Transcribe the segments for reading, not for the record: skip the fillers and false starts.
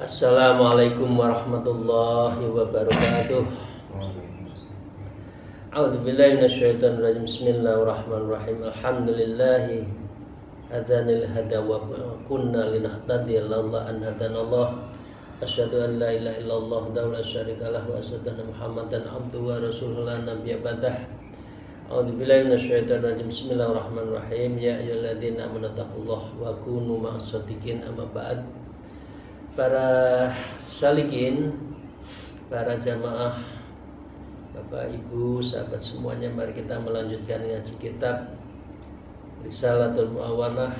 Assalamualaikum warahmatullahi wabarakatuh. A'udzubillahi minasyaitonir rajim. Bismillahirrahmanirrahim. Alhamdulillahi hadanil hada wa kunna linahtadiya laula an hadanallah. Asyhadu an la ilaha illallah wa la syarika lahu wa asyhadu anna Muhammadan abduhu wa rasuluhu la nabiyya ba'dah. A'udzubillahi minasyaitonir rajim. Bismillahirrahmanirrahim. Ya ayyuhalladzina amanu taqullaha wa kunu ma'as shadiqin. Amma ba'd. Para salikin, para jamaah, Bapak Ibu, sahabat semuanya, mari kita melanjutkan ngaji kitab Risalatul Mu'awanah.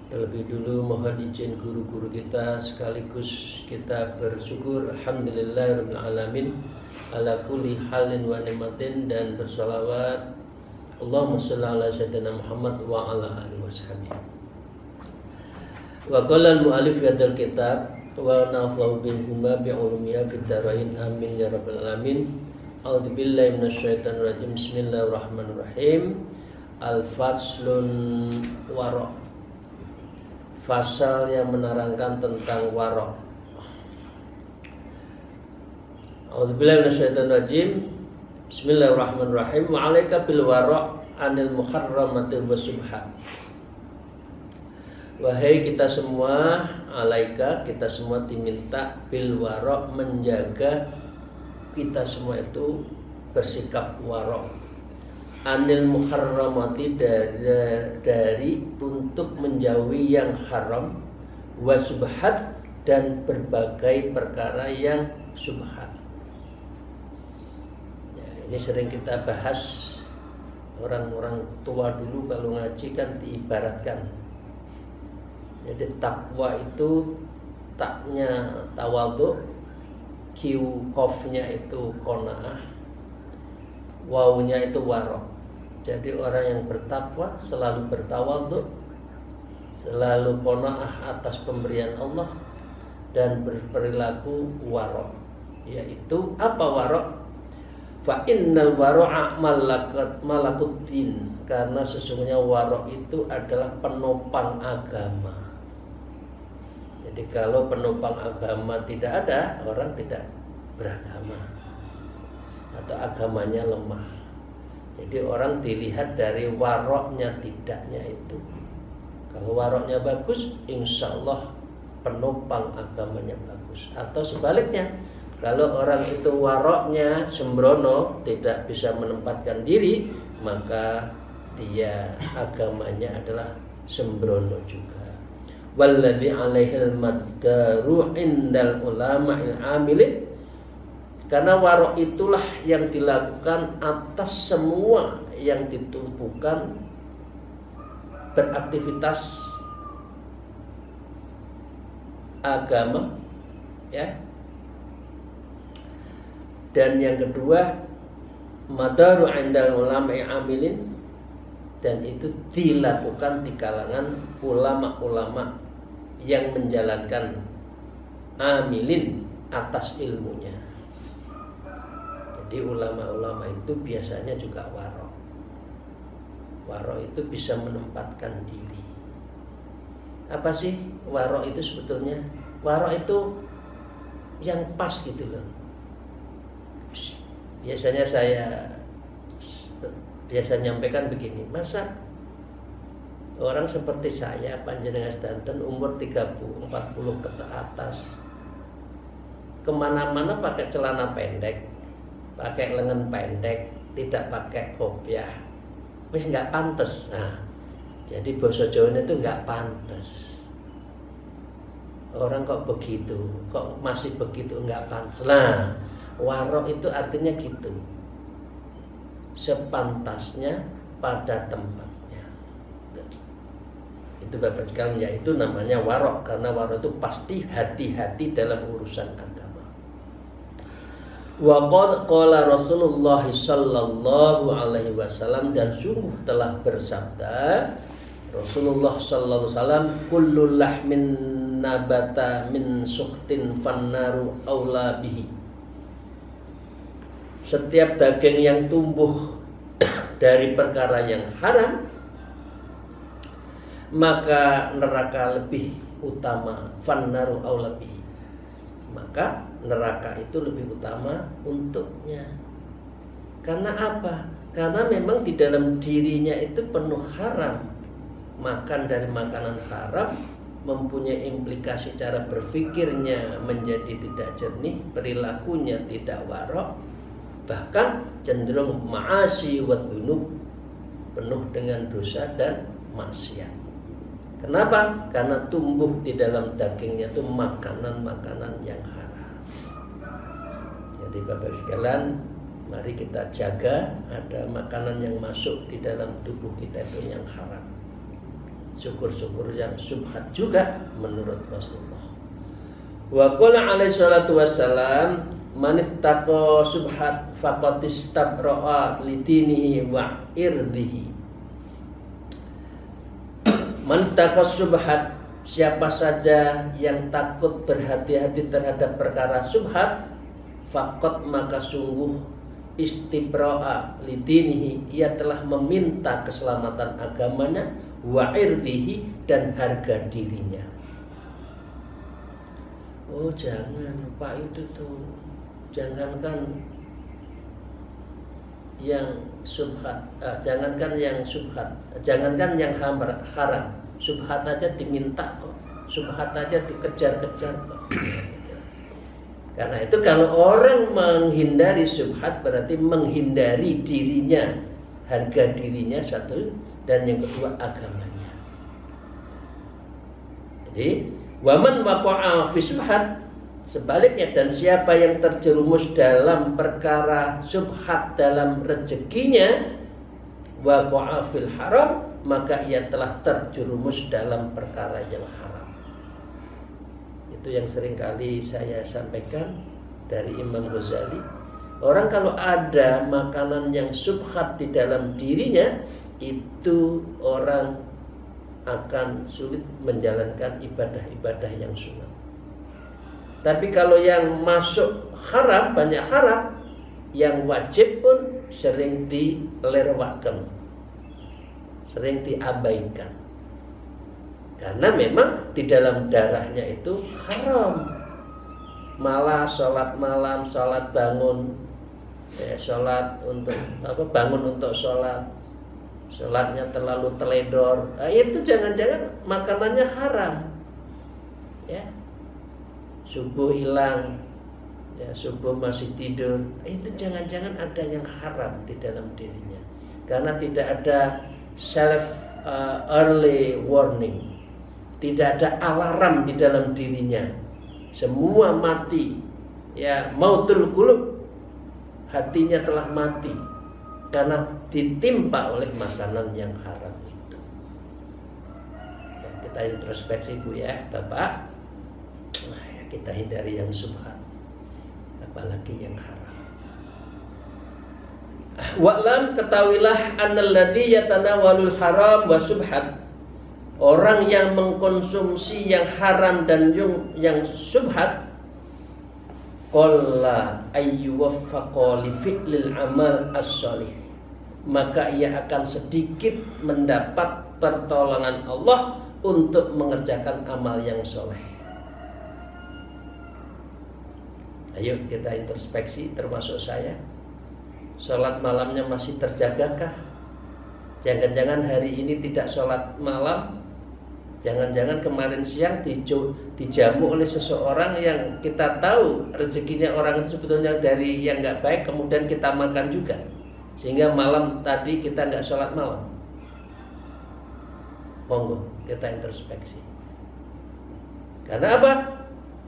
Terlebih dulu mohon izin guru-guru kita, sekaligus kita bersyukur alhamdulillahirabbil alamin ala kulli halin wa ni'matin, dan bersolawat Allahumma shalli ala sayyidina Muhammad wa ala alihi washabihi. Wa qala al-mu'allif hadal kitab wa nafa'u bihima bi'ulumiha fid dharain amin ya rabbal alamin. A'udzu billahi minasyaitonir rajim. Bismillahirrahmanirrahim. Al-faslun wara'. Fasal yang menerangkan tentang wara'. A'udzu billahi minasyaitonir rajim. Bismillahirrahmanirrahim. Wa 'alaika bil wara' anil muharramati wasubhat. Wahai kita semua, alaika, kita semua diminta bil wara', menjaga kita semua itu bersikap wara', anil muharramati, dari untuk menjauhi yang haram, wasubhat, dan berbagai perkara yang subhat. Ya, ini sering kita bahas. Orang-orang tua dulu kalau ngaji kan diibaratkan, jadi takwa itu taknya tawadhu, qafnya itu qanaah, wawnya itu wara'. Jadi orang yang bertakwa selalu bertawadhu, selalu qanaah atas pemberian Allah, dan berperilaku wara'. Yaitu apa wara'? Fa innal wara'a malakuddin, karena sesungguhnya wara' itu adalah penopang agama. Jadi kalau penopang agama tidak ada, orang tidak beragama atau agamanya lemah. Jadi orang dilihat dari waroknya tidaknya itu. Kalau waroknya bagus, insya Allah penopang agamanya bagus. Atau sebaliknya, kalau orang itu waroknya sembrono, tidak bisa menempatkan diri, maka dia agamanya adalah sembrono juga. Walladzi 'alaihil maddaru indal ulama'il 'amilin, karena wara' itulah yang dilakukan atas semua yang ditumpukan beraktivitas agama, ya. Dan yang kedua, madaru indal ulama'il 'amilin, dan itu dilakukan di kalangan ulama-ulama yang menjalankan amilin atas ilmunya. Jadi ulama-ulama itu biasanya juga wara'. Wara' itu bisa menempatkan diri. Apa sih wara' itu sebetulnya? Wara' itu yang pas gitu loh. Biasanya saya nyampaikan begini, masa orang seperti saya, panjenengan sedanten, umur 30-40 ke atas, kemana-mana pakai celana pendek, pakai lengan pendek, tidak pakai kopiah, wis nggak pantas. Nah, jadi bahasa Jawanya itu nggak pantas. Orang kok begitu, kok masih begitu, nggak pantas. Nah, wara' itu artinya gitu, sepantasnya pada tempatnya. Itu Bapak sekalian, yaitu namanya wara', karena wara' itu pasti hati-hati dalam urusan agama. Wa qad qala Rasulullah sallallahu alaihi wasallam, dan sungguh telah bersabda Rasulullah sallallahu alaihi wasallam, kullu lahmin nabata min sukhtin fannaru aula bihi. Setiap daging yang tumbuh dari perkara yang haram, maka neraka lebih utama. Fannaru aula bihi, maka neraka itu lebih utama untuknya. Karena apa? Karena memang di dalam dirinya itu penuh haram. Makan dari makanan haram mempunyai implikasi cara berpikirnya menjadi tidak jernih, perilakunya tidak warok, bahkan cenderung ma'asi wa dzunub, penuh dengan dosa dan maksiat. Kenapa? Karena tumbuh di dalam dagingnya itu makanan-makanan yang haram. Jadi Bapak sekalian, mari kita jaga ada makanan yang masuk di dalam tubuh kita itu yang haram. Syukur-syukur yang subhat juga menurut Rasulullah. Wa qala alaihi salatu wassalam, man ittaqa subhat faqad istabra'a li dinihi wa irdihi. Man ittaqa subhat, siapa saja yang takut berhati-hati terhadap perkara subhat, faqad, maka sungguh istibra'a li dinihi, ia telah meminta keselamatan agamanya, wa irdihi, dan harga dirinya. Oh jangan Pak, itu tuh jangankan yang subhat, jangankan yang subhat, jangankan yang haram, subhat aja diminta kok, subhat aja dikejar-kejar kok. Karena itu kalau orang menghindari subhat berarti menghindari dirinya, harga dirinya satu, dan yang kedua agamanya. Jadi waman waqa'a fi subhat, sebaliknya, dan siapa yang terjerumus dalam perkara subhat dalam rezekinya, waqa'a fil haram, maka ia telah terjerumus dalam perkara yang haram. Itu yang sering kali saya sampaikan dari Imam Ghazali. Orang kalau ada makanan yang subhat di dalam dirinya, itu orang akan sulit menjalankan ibadah-ibadah yang sunat. Tapi kalau yang masuk haram, banyak haram, yang wajib pun sering dilewatkan, sering diabaikan. Karena memang di dalam darahnya itu haram. Malah sholat malam, sholat bangun, sholat untuk apa? Bangun untuk sholat, sholatnya terlalu teledor. Itu jangan-jangan makanannya haram. Ya. Subuh hilang, ya, subuh masih tidur, itu jangan-jangan ada yang haram di dalam dirinya. Karena tidak ada self early warning, tidak ada alarm di dalam dirinya. Semua mati, ya, mautul qulub, hatinya telah mati karena ditimpa oleh makanan yang haram itu. Ya, kita introspeksi Bu ya, Bapak. Nah, ya, kita hindari yang subhat, apalagi yang haram. Wa'lam, ketahuilah annalladzi yatanawalul haram wa subhat, orang yang mengkonsumsi yang haram dan yang subhat, qalla ayyuwaffaqa li fi'lil amal as-shalih, maka ia akan sedikit mendapat pertolongan Allah untuk mengerjakan amal yang soleh. Ayo kita introspeksi, termasuk saya. Sholat malamnya masih terjagakah? Jangan-jangan hari ini tidak sholat malam. Jangan-jangan kemarin siang dijamu oleh seseorang yang kita tahu rezekinya orang itu sebetulnya dari yang nggak baik, kemudian kita makan juga, sehingga malam tadi kita nggak sholat malam. Monggo kita introspeksi. Karena apa?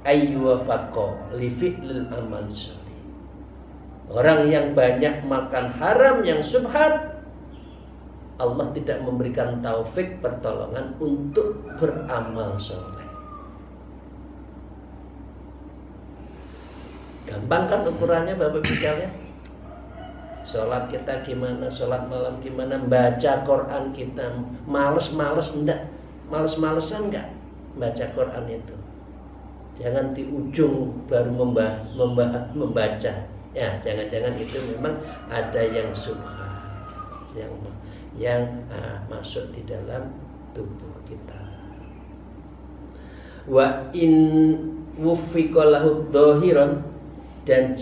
Ayyuwafaqo li fi'lil amal sholih. Orang yang banyak makan haram yang subhat, Allah tidak memberikan taufik pertolongan untuk beramal soleh. Gampang kan ukurannya Bapak Ibu sekalian? Sholat kita gimana, sholat malam gimana, baca Quran kita males-malesan enggak baca Quran itu. Jangan di ujung baru membaca. Ya, jangan-jangan itu memang ada yang subhat yang masuk di dalam tubuh kita. Wa in wufiqalahu dhahiran, dan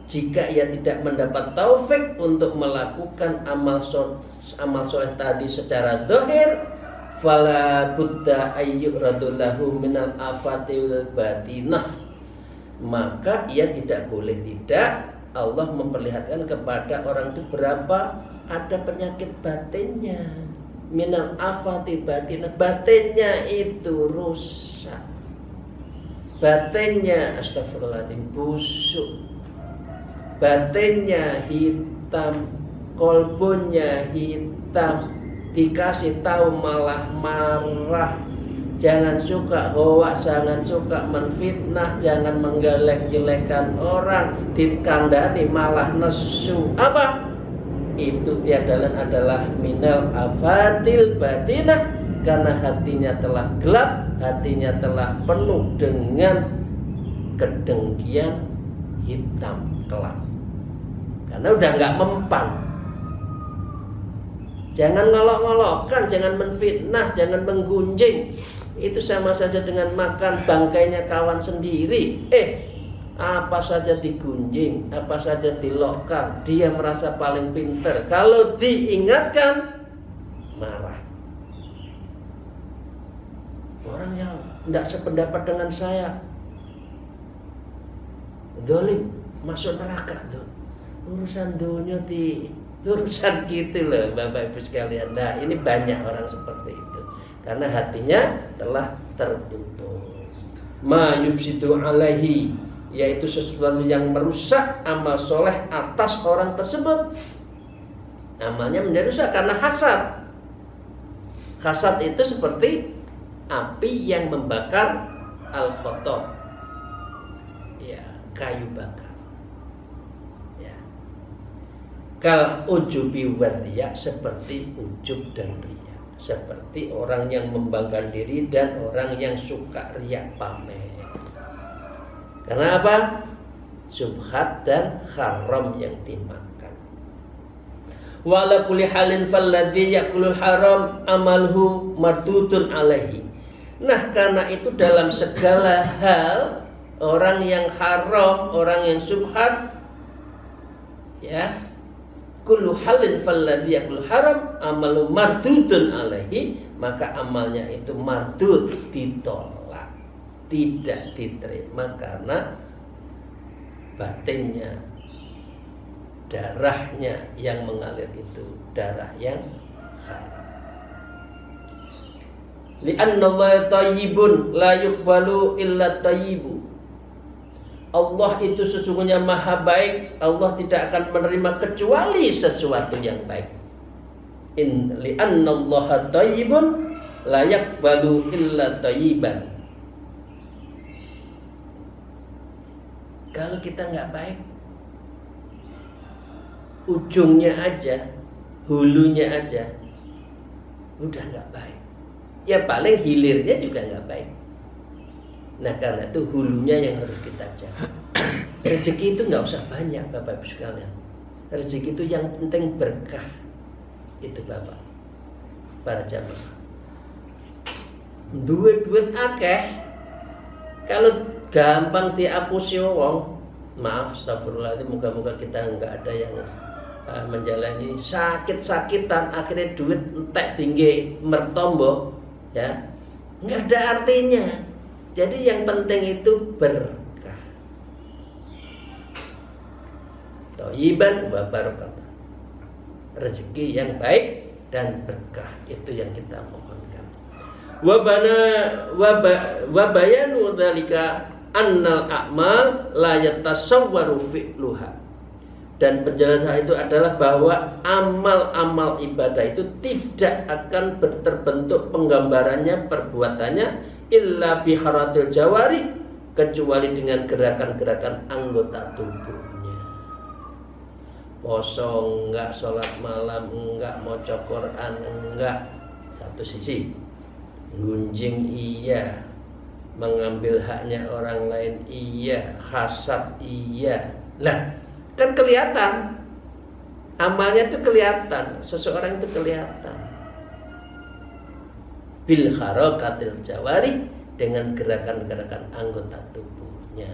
jika ia tidak mendapat taufik untuk melakukan amal soleh tadi secara zahir, fala budda ayyuradulahu minal afatil batinah, maka ia tidak boleh tidak Allah memperlihatkan kepada orang itu berapa ada penyakit batinnya, minal afati batinah, batinnya itu rusak, batinnya astagfirullahaladzim busuk, batinnya hitam, kolbunya hitam, dikasih tahu malah marah. Jangan suka hoax, jangan suka menfitnah, jangan menggelek-gelekan orang, dikandani malah nesu. Apa? Itu tiada lain adalah minal afatil batinah, karena hatinya telah gelap, hatinya telah penuh dengan kedengkian hitam kelam. Karena udah nggak mempan. Jangan ngolok-ngolokkan, jangan menfitnah, jangan menggunjing. Itu sama saja dengan makan bangkainya kawan sendiri. Apa saja digunjing, apa saja dilokar, dia merasa paling pinter. Kalau diingatkan, marah. Orang yang tidak sependapat dengan saya, zalim, masuk neraka. Urusan dunia urusan gitu loh Bapak Ibu sekalian. Nah, ini banyak orang seperti itu karena hatinya telah tertutup. Ma yufsidu alaihi, yaitu sesuatu yang merusak amal soleh atas orang tersebut. Amalnya menjadi rusak karena hasad. Hasad itu seperti api yang membakar al-khotob, ya, kayu bakar. Kal ujubi wariya, seperti ujub dan riya, seperti orang yang membanggakan diri dan orang yang suka riya pamer. Karena apa? Subhat dan haram yang dimakan. Wa ala kulli halin falladzi yakulul haram amalhu mardudun alaihi. Nah, karena itu dalam segala hal orang yang haram, orang yang subhat, ya, kullu halin falladhi yakul haram amalu mardudun alaihi, maka amalnya itu mardud, ditolak, tidak diterima karena batinnya, darahnya yang mengalir itu darah yang haram. Li'anna Allah tayyibun la yuqbalu illa tayyibu. Allah itu sesungguhnya maha baik, Allah tidak akan menerima kecuali sesuatu yang baik. Li'anna Allah tayyibun la yaqbalu illa tayyiban. Kalau kita nggak baik, ujungnya aja, hulunya aja, udah nggak baik. Ya paling hilirnya juga nggak baik. Nah, karena itu hulunya yang harus kita jaga. Rezeki itu nggak usah banyak Bapak Ibu sekalian. Rezeki itu yang penting berkah. Itu Bapak, para jamaah. Duit akeh, kalau gampang diapusi wong, maaf, astagfirullahaladzim, moga-moga kita nggak ada yang menjalani sakit-sakitan akhirnya duit entek tinggi mertombo, ya, nggak ada artinya. Jadi yang penting itu berkah. Thayyiban wa barakah. Rezeki yang baik dan berkah, itu yang kita mohonkan. Wa bayanu dzalika annal a'mal la yatasawwaru fi'luha. Dan penjelasan itu adalah bahwa amal-amal ibadah itu tidak akan terbentuk penggambarannya, perbuatannya illa biharatil jawari, kecuali dengan gerakan-gerakan anggota tubuhnya. Poso enggak, sholat malam enggak, maca Quran enggak, satu sisi. Gunjing iya, mengambil haknya orang lain iya, hasad iya. Lah, kan kelihatan. Amalnya itu kelihatan, seseorang itu kelihatan. Bil harakatil jawari, dengan gerakan-gerakan anggota tubuhnya.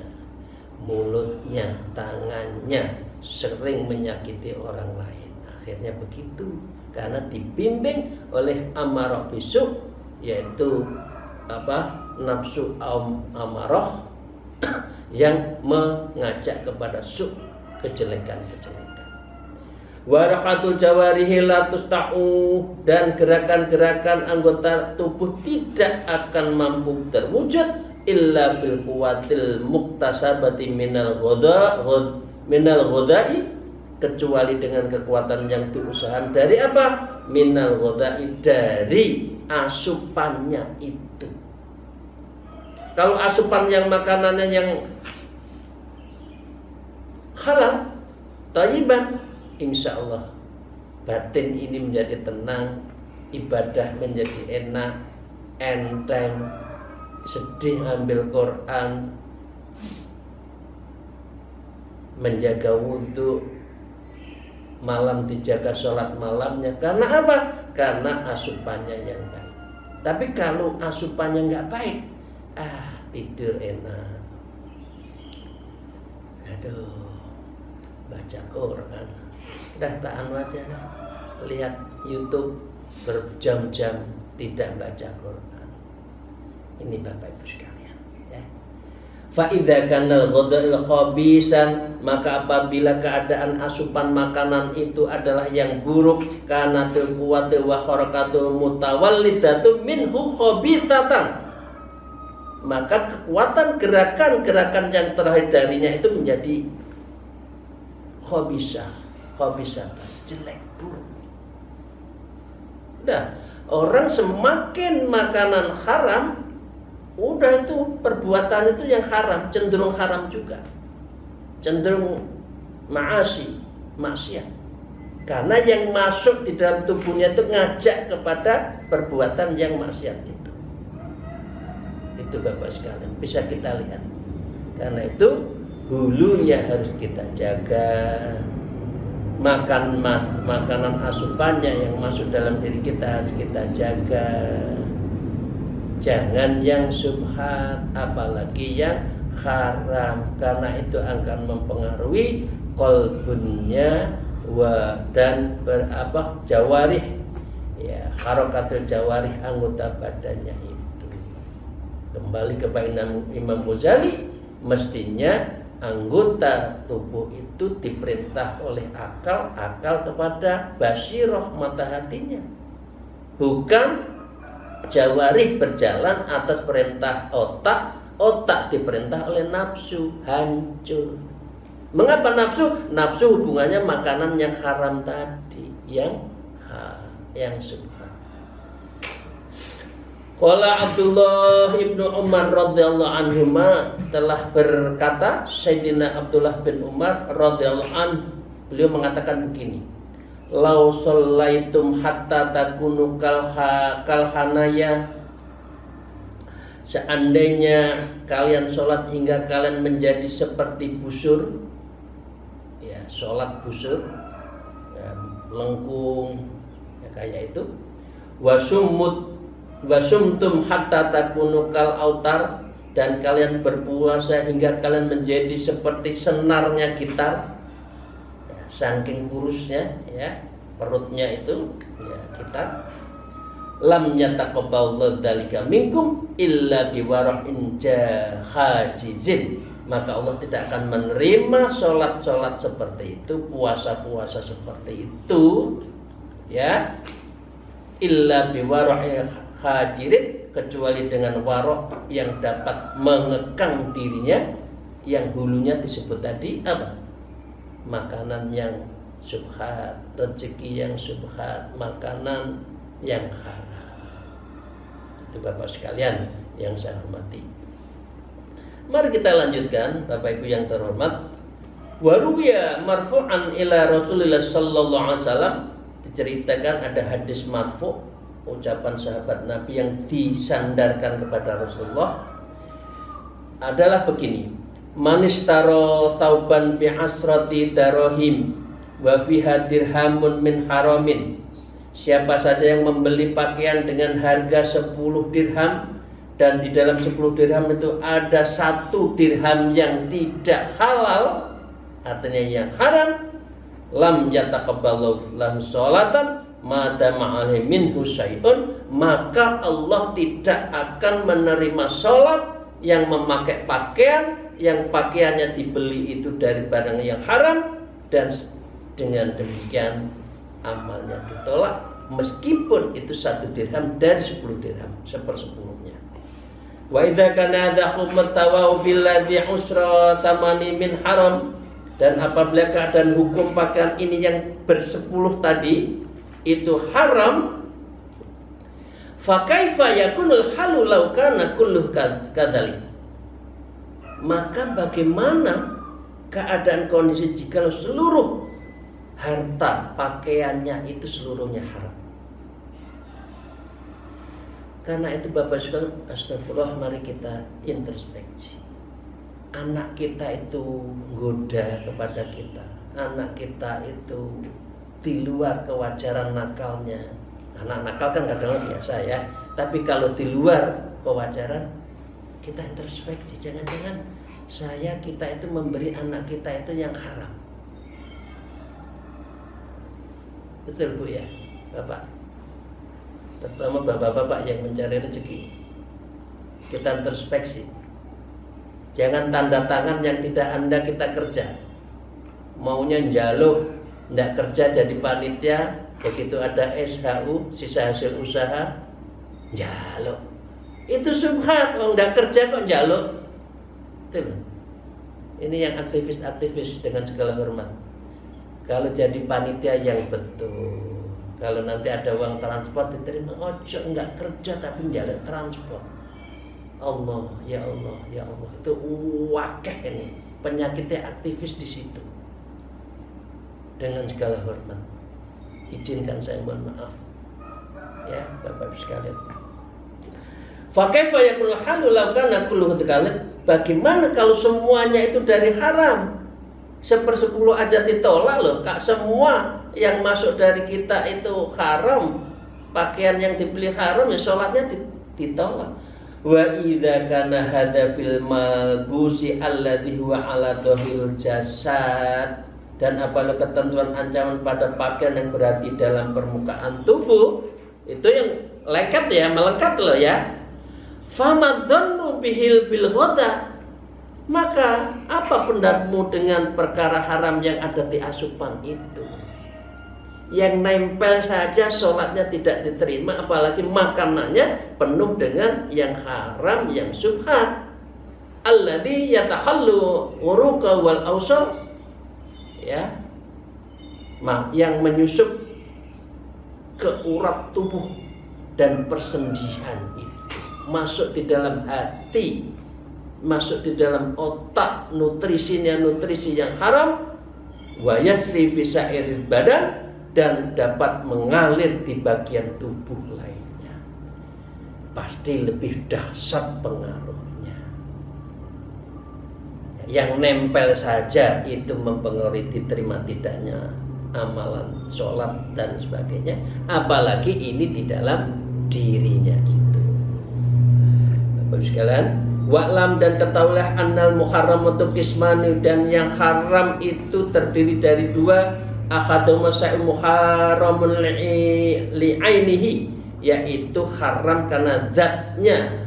Mulutnya, tangannya sering menyakiti orang lain. Akhirnya begitu, karena dibimbing oleh amarah bisu, yaitu nafsu amarah yang mengajak kepada su, kejelekan-kejelekan. Warakatul jawarihi la tusta'u, dan gerakan-gerakan anggota tubuh tidak akan mampu terwujud illa bil quwwatil muktasabati minal ghadai, kecuali dengan kekuatan yang diusahakan dari apa? Minal ghadai, dari asupannya itu. Kalau asupan yang makanannya yang halal, thayyiban, insya Allah batin ini menjadi tenang, ibadah menjadi enak, enteng, sedih ambil Quran, menjaga wudhu, malam dijaga sholat malamnya. Karena apa? Karena asupannya yang baik. Tapi kalau asupannya nggak baik, tidur enak, aduh, baca Quran, dah tahan wajah, lihat YouTube berjam-jam tidak baca Quran. Ini Bapak Ibu sekalian, ya. Fa idza kana al-ghada'il khabisan, maka apabila keadaan asupan makanan itu adalah yang buruk, kana quwwatu wa harakatul mutawallidatu minhu khabithatan, maka kekuatan gerakan-gerakan yang terakhir darinya itu menjadi khabisah, jelek, buruk. Nah, orang semakin makanan haram, udah itu perbuatan itu yang haram, cenderung haram juga, cenderung maksiat. Karena yang masuk di dalam tubuhnya itu ngajak kepada perbuatan yang maksiat itu. Itu Bapak sekalian, bisa kita lihat. Karena itu hulunya harus kita jaga. Makanan asupannya yang masuk dalam diri kita harus kita jaga. Jangan yang subhat, apalagi yang haram, karena itu akan mempengaruhi qalbunnya dan jawarih, ya, harakatul jawarih, anggota badannya itu. Kembali kepada Imam Ghazali, mestinya anggota tubuh itu diperintah oleh akal kepada basiroh, mata hatinya, bukan jawarih berjalan atas perintah otak diperintah oleh nafsu, hancur. Mengapa nafsu? Nafsu hubungannya makanan yang haram tadi, yang subhat. Qala Abdullah ibnu Umar radhiyallahu anhuma, telah berkata Sayyidina Abdullah bin Umar radhiyallahu anhu, beliau mengatakan begini, lau shallaitum hatta takunu kalhanaya, seandainya kalian sholat hingga kalian menjadi seperti busur, ya, sholat busur, ya, lengkung, ya, kayak itu. Wasumtum hatta takunu kal autar, dan kalian berpuasa hingga kalian menjadi seperti senarnya gitar, ya, saking kurusnya, ya, perutnya itu, ya, gitar. Lam yataqabbalallahu dzalika minkum illa biwara'in jahajizin, maka Allah tidak akan menerima sholat-sholat seperti itu, puasa-puasa seperti itu, ya, illa biwara'in hajirin, kecuali dengan warok yang dapat mengekang dirinya, yang hulunya disebut tadi apa? Makanan yang subhat, rezeki yang subhat, makanan yang haram. Itu Bapak sekalian yang saya hormati. Mari kita lanjutkan, Bapak Ibu yang terhormat. Waruya marfu'an ila Rasulillah sallallahu alaihi wasallam, diceritakan ada hadis marfu', ucapan sahabat Nabi yang disandarkan kepada Rasulullah adalah begini. Manistaro tauban bi'asrati darahim wa fiha dirhamun min haramin. Siapa saja yang membeli pakaian dengan harga 10 dirham dan di dalam 10 dirham itu ada 1 dirham yang tidak halal, artinya yang haram, lam yataqabbalu lahu sholatan madama alaihi minhu syai'un, maka Allah tidak akan menerima sholat yang memakai pakaian yang pakaiannya dibeli itu dari barang yang haram, dan dengan demikian amalnya ditolak meskipun itu 1 dirham dari 10 dirham, 1/10-nya. Wa idza kana hadha mutawau billadhi usra tamani min haram, dan apabila keadaan hukum pakaian ini yang ber-10 tadi itu haram, fa kaifa yakunul halu law kana kulluh kadzalik, maka bagaimana keadaan kondisi jika seluruh harta pakaiannya itu seluruhnya haram? Karena itu Bapak sekalian, astagfirullah, mari kita introspeksi. Anak kita itu goda kepada kita, anak kita itu di luar kewajaran nakalnya. Anak nakal kan kadang biasa ya, tapi kalau di luar kewajaran, kita introspeksi, jangan-jangan kita itu memberi anak kita itu yang haram. Betul Bu ya, Bapak? Terutama bapak-bapak yang mencari rezeki, kita introspeksi. Jangan tanda tangan yang tidak Anda kita kerja. Maunya njaluk, tidak kerja jadi panitia, begitu ada SHU, sisa hasil usaha, njaluk. Itu subhat, kalau tidak kerja kok njaluk. Itu. Ini yang aktivis-aktivis, dengan segala hormat. Kalau jadi panitia yang betul, kalau nanti ada uang transport diterima, ojo enggak kerja tapi njaluk transport. Allah, ya Allah, ya Allah. Itu wakeh ini. Penyakitnya aktivis di situ. Dengan segala hormat, izinkan saya mohon maaf. Ya, Bapak sekalian. Fa kaifa yakunu halu law kana kulluhu dzalik? Bagaimana kalau semuanya itu dari haram? 1/10 aja ditolak loh, Kak. Semua yang masuk dari kita itu haram. Pakaian yang dibeli haram, ya sholatnya ditolak. Wa idza kana hadza fil malbusi alladhi huwa ala dhahiril jasad, dan apabila ketentuan ancaman pada pakaian yang berada di dalam permukaan tubuh, itu yang lengket ya, melengkap loh ya. Famadhannu bihil bil hoda, maka apa pendapatmu dengan perkara haram yang ada di asupan itu? Yang nempel saja sholatnya tidak diterima, apalagi makanannya penuh dengan yang haram, yang subhat. Alladhi yatahallu uruqa wal awsal, ya, yang menyusup ke urat tubuh dan persendian itu, masuk di dalam hati, masuk di dalam otak, nutrisinya nutrisi yang haram, wa yasri fi sa'iril badan, dan dapat mengalir di bagian tubuh lainnya. Pasti lebih dahsyat pengaruhnya. Yang nempel saja itu mempengaruhi diterima tidaknya amalan sholat dan sebagainya, apalagi ini di dalam dirinya itu. Bapak sekalian, wa'lam, dan ketahuilah annal muharram untuk kismani, dan yang haram itu terdiri dari 2. Akhaduma sa'u muharramun li'ainihi, yaitu haram karena zatnya,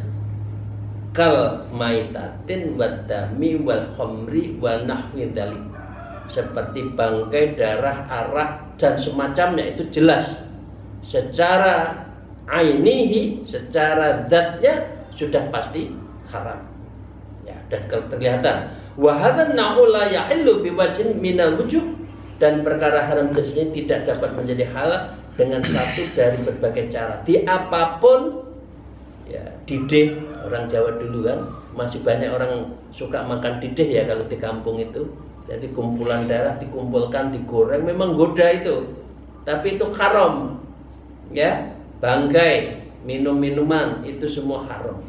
kal maitatin wadami wal khamri wa nahwi dzalik, seperti bangkai, darah, arak dan semacamnya, itu jelas secara ainihi, secara zatnya sudah pasti haram ya, dan kelihatan. Wa hadzal na'u la yahillu biwajhin minal wujuh, dan perkara haram jenis ini tidak dapat menjadi halal dengan satu dari berbagai cara, di apapun ya didih, orang Jawa dulu kan masih banyak orang suka makan didih ya kalau di kampung itu. Jadi kumpulan darah dikumpulkan, digoreng, memang goda itu, tapi itu haram ya. Bangkai, minum-minuman itu semua haram,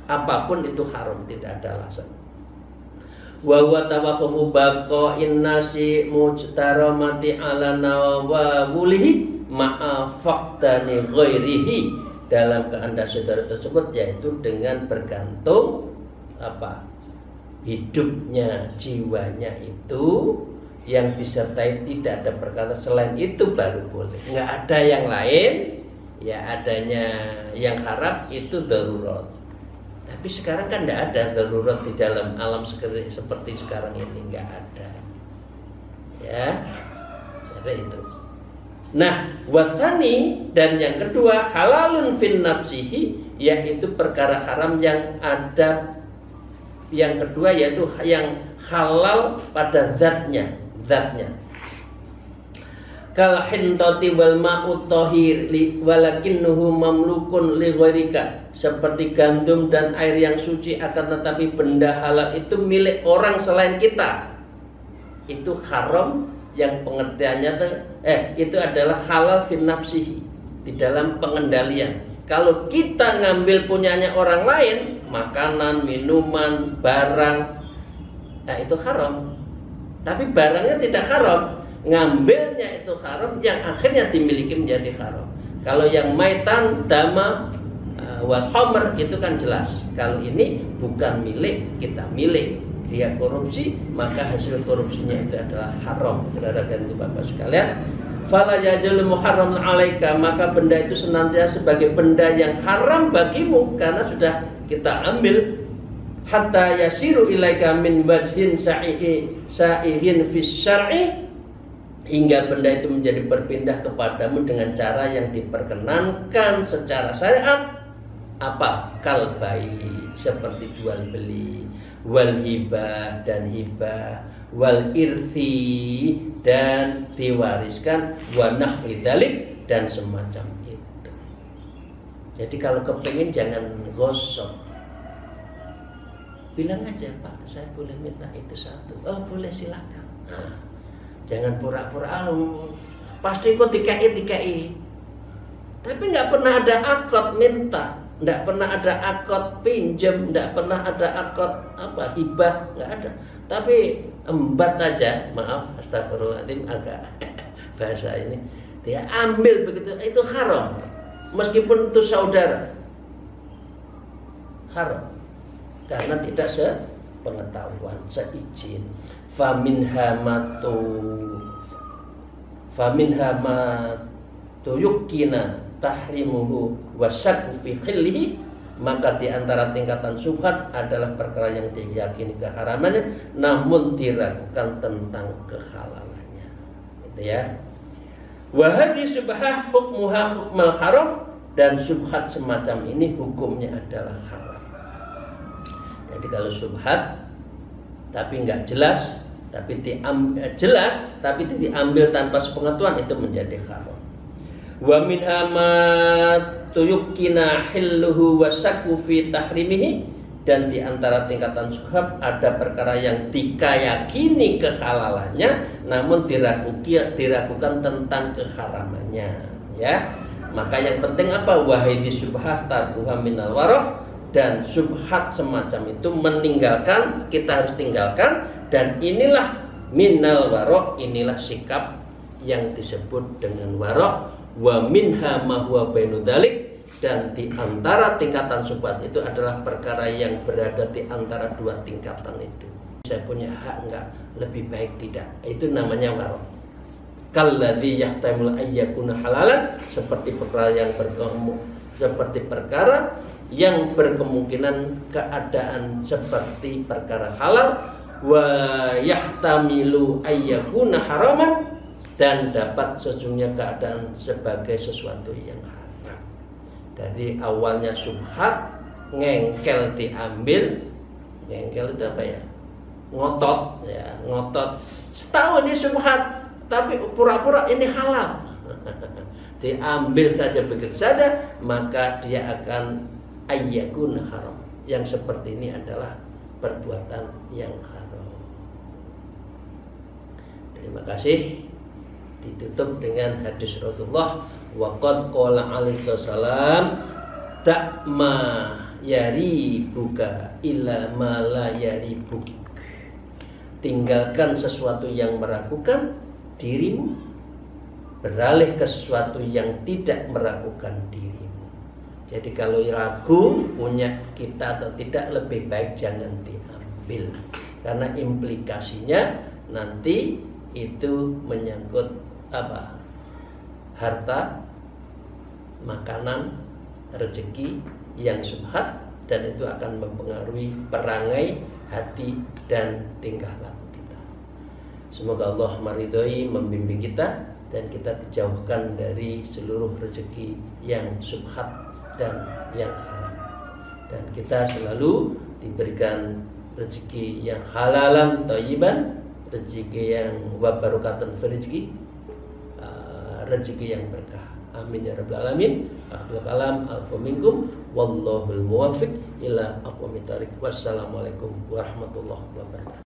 apapun itu haram, tidak ada alasan. Wa huwa tawaqqufu baqa'in nasi mujtaramati ala nawawulihi ma'a faqdani ghairihi, dalam kehendak saudara tersebut, yaitu dengan bergantung apa? Hidupnya, jiwanya itu yang disertai tidak ada perkara selain itu baru boleh. Nggak ada yang lain, ya adanya yang haram itu darurat. Tapi sekarang kan nggak ada darurat di dalam alam seperti sekarang ini, nggak ada. Ya, ada itu. Nah, wathani, dan yang kedua halalun fin nafsihi, yaitu perkara haram yang ada. Yang kedua yaitu yang halal pada zatnya. Kal hintati wal ma'ut tahir walakinnuhu mamlukun li ghairika, seperti gandum dan air yang suci, akan tetapi benda halal itu milik orang selain kita. Itu haram yang pengertiannya itu adalah halal fin nafsihi, di dalam pengendalian. Kalau kita ngambil punyanya orang lain, makanan, minuman, barang, nah itu haram. Tapi barangnya tidak haram, ngambilnya itu haram, yang akhirnya dimiliki menjadi haram. Kalau yang maitan, dama, wal khamr itu kan jelas. Kalau ini bukan milik, kita milik, dia korupsi, maka hasil korupsinya itu adalah haram. Saudara-saudara itu Bapak sekalian, fala yajul muharram alaika, maka benda itu senantiasa sebagai benda yang haram bagimu karena sudah kita ambil. Hatta yasiru ilaika min wajhin sa'ihin fis syar'i, hingga benda itu menjadi berpindah kepadamu dengan cara yang diperkenankan secara syariat. Apa? Kalbai, seperti jual beli, wal hibah dan hibah, wal irthi dan diwariskan, wa nahwi dzalik dan semacam itu. Jadi kalau kepengin jangan gosok, bilang aja, Pak, saya boleh minta itu satu. Oh boleh, silakan. Nah, jangan pura-pura pasti kok dikai. Tapi nggak pernah ada akad minta, nggak pernah ada akad pinjam, nggak pernah ada akad apa hibah, nggak ada. Tapi embat aja, maaf, astagfirullahaladzim, agak bahasa ini, dia ambil begitu, itu haram, meskipun itu saudara, haram. Karena tidak sepengetahuan, seizin. Famin hamatu yukina tahrimuhu wasaku fi khillihi, maka di antara tingkatan syubhat adalah perkara yang diyakini keharamannya namun diragukan tentang kehalalannya. Gitu ya. Wa hadhihi syubhah hukmuha hukmal haram, dan syubhat semacam ini hukumnya adalah haram. Jadi kalau syubhat tapi nggak jelas, tapi jelas tapi diambil tanpa sepengetahuan, itu menjadi haram. Wa min amatu yukina hilluhu wasaku fi tahrimihi, dan di antara tingkatan syubhat ada perkara yang dikayakini kehalalannya namun diragukan tentang keharamannya, ya. Maka yang penting apa? Wahidi syubhat tarkuha minal waraq, dan syubhat semacam itu meninggalkan, kita harus tinggalkan. Dan inilah minal waraq, inilah sikap yang disebut dengan waraq. Wa minha ma huwa bainu dzalik, dan di antara tingkatan syubhat itu adalah perkara yang berada di antara dua tingkatan itu. Saya punya hak enggak, lebih baik tidak, itu namanya waraq. Kalladzi yahtamil ayyakuna halalan, seperti perkara yang berkemungkinan keadaan seperti perkara halal, wa yahtamilu ayyakuna haraman, dan dapat sesungguhnya keadaan sebagai sesuatu yang haram. Dari awalnya syubhat, ngengkel diambil, ngengkel itu apa ya? Ngotot, ya, ngotot. Setahu ini syubhat, tapi pura-pura ini halal. Diambil saja begitu saja, maka dia akan ayyakun haram. Yang seperti ini adalah perbuatan yang haram. Terima kasih. Ditutup dengan hadis Rasulullah, wa qad qala alaihi wasallam, ta'ma yaribuka illa ma la yaribuk. Tinggalkan sesuatu yang meragukan dirimu, beralih ke sesuatu yang tidak meragukan dirimu. Jadi kalau ragu punya kita atau tidak, lebih baik jangan diambil, karena implikasinya nanti itu menyangkut apa? Harta, makanan, rezeki yang subhat, dan itu akan mempengaruhi perangai, hati, dan tingkah laku kita. Semoga Allah meridhoi, membimbing kita, dan kita dijauhkan dari seluruh rezeki yang subhat dan yang haram, dan kita selalu diberikan rezeki yang halalan thayyiban, rezeki yang wabarakatan fi rezeki, rezeki yang berkah. Amin ya rabbal alamin. Akhirul kalam, alfu minkum, wallahul muwaffiq ila aqwamit thariq. Wassalamualaikum warahmatullahi wabarakatuh.